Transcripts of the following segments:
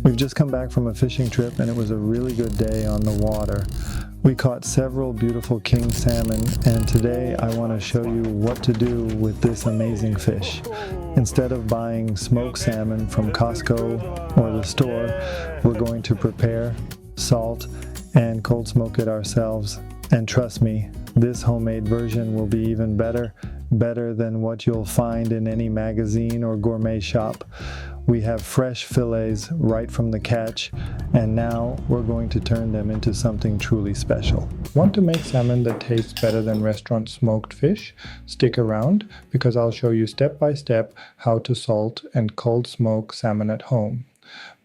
We've just come back from a fishing trip and it was a really good day on the water. We caught several beautiful king salmon, and today I want to show you what to do with this amazing fish. Instead of buying smoked salmon from Costco or the store, we're going to prepare, salt, and cold smoke it ourselves. And trust me, this homemade version will be even better than what you'll find in any magazine or gourmet shop. We have fresh fillets right from the catch, and now we're going to turn them into something truly special. Want to make salmon that tastes better than restaurant smoked fish? Stick around, because I'll show you step by step how to salt and cold smoke salmon at home.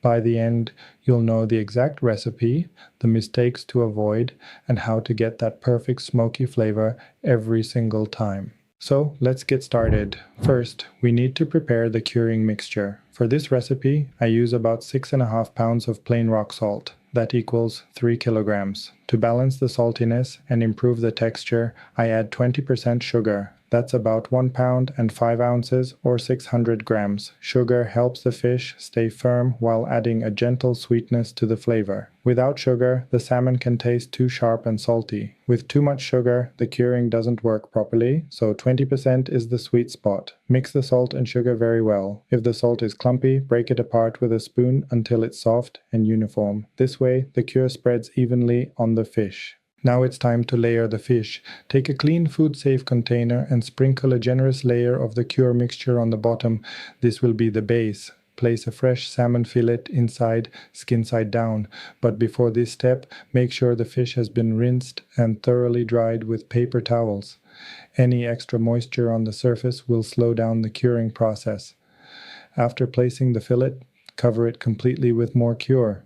By the end, you'll know the exact recipe, the mistakes to avoid, and how to get that perfect smoky flavor every single time. So let's get started. First, we need to prepare the curing mixture. For this recipe, I use about 6.5 pounds of plain rock salt. That equals 3 kilograms. To balance the saltiness and improve the texture, I add 20% sugar. That's about 1 pound and 5 ounces or 600 grams. Sugar helps the fish stay firm while adding a gentle sweetness to the flavor. Without sugar, the salmon can taste too sharp and salty. With too much sugar, the curing doesn't work properly, so 20% is the sweet spot. Mix the salt and sugar very well. If the salt is clumpy, break it apart with a spoon until it's soft and uniform. This way, the cure spreads evenly on the fish. Now it's time to layer the fish. Take a clean food-safe container and sprinkle a generous layer of the cure mixture on the bottom. This will be the base. Place a fresh salmon fillet inside, skin side down. But before this step, make sure the fish has been rinsed and thoroughly dried with paper towels. Any extra moisture on the surface will slow down the curing process. After placing the fillet, cover it completely with more cure.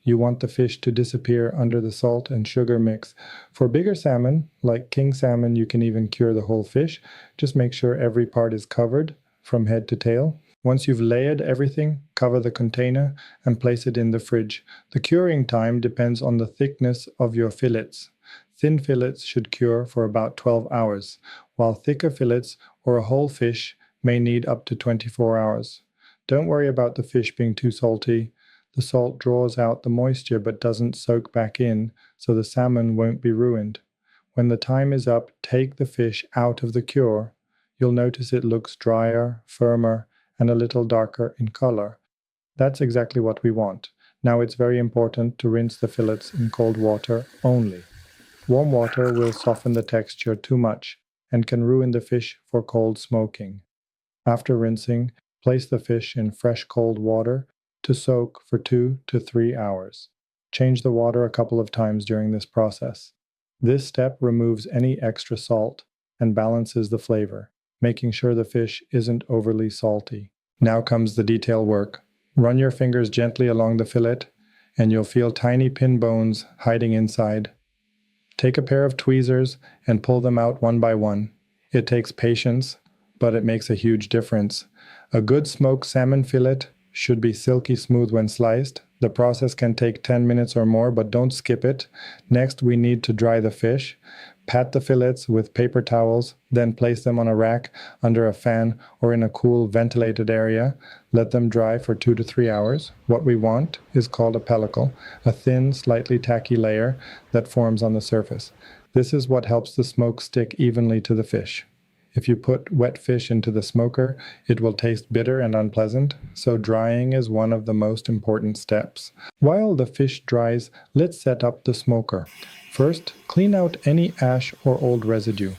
You want the fish to disappear under the salt and sugar mix. For bigger salmon, like king salmon, you can even cure the whole fish. Just make sure every part is covered from head to tail. Once you've layered everything, cover the container and place it in the fridge. The curing time depends on the thickness of your fillets. Thin fillets should cure for about 12 hours, while thicker fillets or a whole fish may need up to 24 hours. Don't worry about the fish being too salty. The salt draws out the moisture but doesn't soak back in, so the salmon won't be ruined. When the time is up, take the fish out of the cure. You'll notice it looks drier, firmer, and a little darker in color. That's exactly what we want. Now it's very important to rinse the fillets in cold water only. Warm water will soften the texture too much and can ruin the fish for cold smoking. After rinsing, place the fish in fresh cold water to soak for 2 to 3 hours. Change the water a couple of times during this process. This step removes any extra salt and balances the flavor, making sure the fish isn't overly salty. Now comes the detail work. Run your fingers gently along the fillet, and you'll feel tiny pin bones hiding inside. Take a pair of tweezers and pull them out one by one. It takes patience, but it makes a huge difference. A good smoked salmon fillet should be silky smooth when sliced. The process can take 10 minutes or more, but don't skip it. Next, we need to dry the fish. Pat the fillets with paper towels, then place them on a rack under a fan or in a cool, ventilated area. Let them dry for 2 to 3 hours. What we want is called a pellicle, a thin, slightly tacky layer that forms on the surface. This is what helps the smoke stick evenly to the fish. If you put wet fish into the smoker, it will taste bitter and unpleasant, so drying is one of the most important steps. While the fish dries, let's set up the smoker. First, clean out any ash or old residue.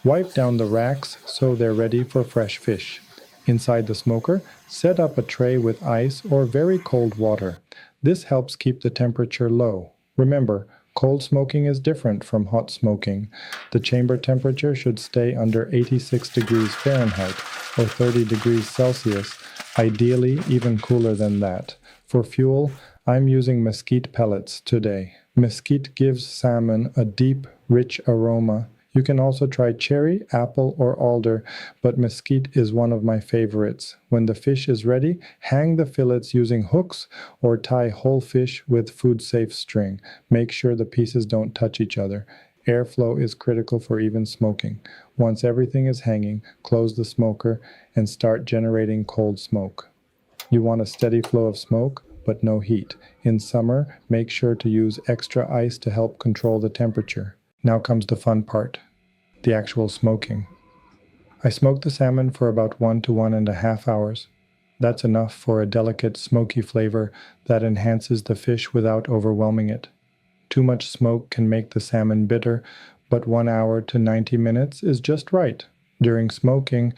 Wipe down the racks so they're ready for fresh fish. Inside the smoker, set up a tray with ice or very cold water. This helps keep the temperature low. Remember, cold smoking is different from hot smoking. The chamber temperature should stay under 86 degrees Fahrenheit or 30 degrees Celsius, ideally even cooler than that. For fuel, I'm using mesquite pellets today. Mesquite gives salmon a deep, rich aroma. You can also try cherry, apple, or alder, but mesquite is one of my favorites. When the fish is ready, hang the fillets using hooks or tie whole fish with food-safe string. Make sure the pieces don't touch each other. Airflow is critical for even smoking. Once everything is hanging, close the smoker and start generating cold smoke. You want a steady flow of smoke, but no heat. In summer, make sure to use extra ice to help control the temperature. Now comes the fun part, the actual smoking. I smoke the salmon for about 1 to 1.5 hours. That's enough for a delicate smoky flavor that enhances the fish without overwhelming it. Too much smoke can make the salmon bitter, but 1 hour to 90 minutes is just right. During smoking,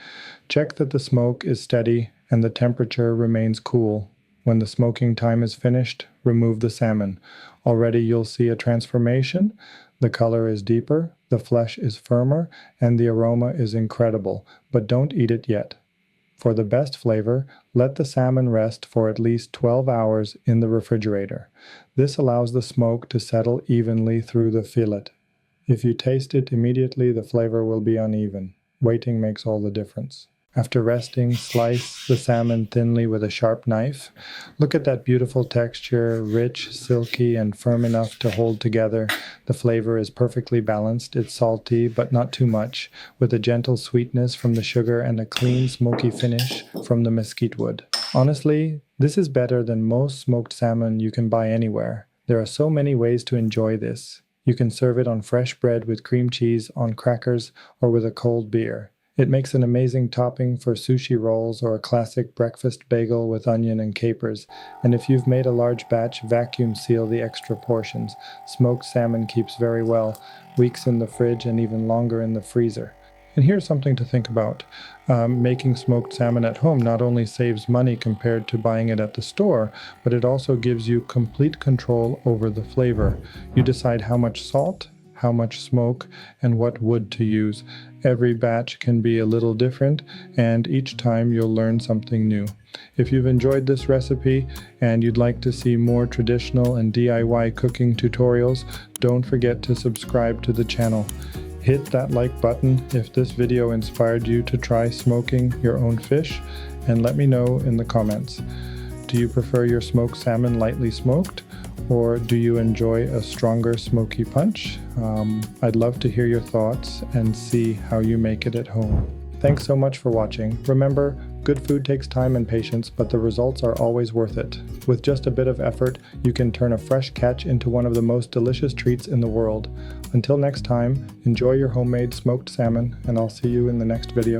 check that the smoke is steady and the temperature remains cool. When the smoking time is finished, remove the salmon. Already you'll see a transformation. The color is deeper, the flesh is firmer, and the aroma is incredible, but don't eat it yet. For the best flavor, let the salmon rest for at least 12 hours in the refrigerator. This allows the smoke to settle evenly through the fillet. If you taste it immediately, the flavor will be uneven. Waiting makes all the difference. After resting, slice the salmon thinly with a sharp knife. Look at that beautiful texture, rich, silky, and firm enough to hold together. The flavor is perfectly balanced. It's salty, but not too much, with a gentle sweetness from the sugar and a clean, smoky finish from the mesquite wood. Honestly, this is better than most smoked salmon you can buy anywhere. There are so many ways to enjoy this. You can serve it on fresh bread with cream cheese, on crackers, or with a cold beer. It makes an amazing topping for sushi rolls or a classic breakfast bagel with onion and capers. And if you've made a large batch, vacuum seal the extra portions. Smoked salmon keeps very well, weeks in the fridge and even longer in the freezer. And here's something to think about. Making smoked salmon at home not only saves money compared to buying it at the store, but it also gives you complete control over the flavor. You decide how much salt, how much smoke, and what wood to use. Every batch can be a little different, and each time you'll learn something new. If you've enjoyed this recipe and you'd like to see more traditional and DIY cooking tutorials, don't forget to subscribe to the channel. Hit that like button if this video inspired you to try smoking your own fish, and let me know in the comments. Do you prefer your smoked salmon lightly smoked, or do you enjoy a stronger smoky punch? I'd love to hear your thoughts and see how you make it at home. Thanks so much for watching. Remember, good food takes time and patience, but the results are always worth it. With just a bit of effort, you can turn a fresh catch into one of the most delicious treats in the world. Until next time, enjoy your homemade smoked salmon, and I'll see you in the next video.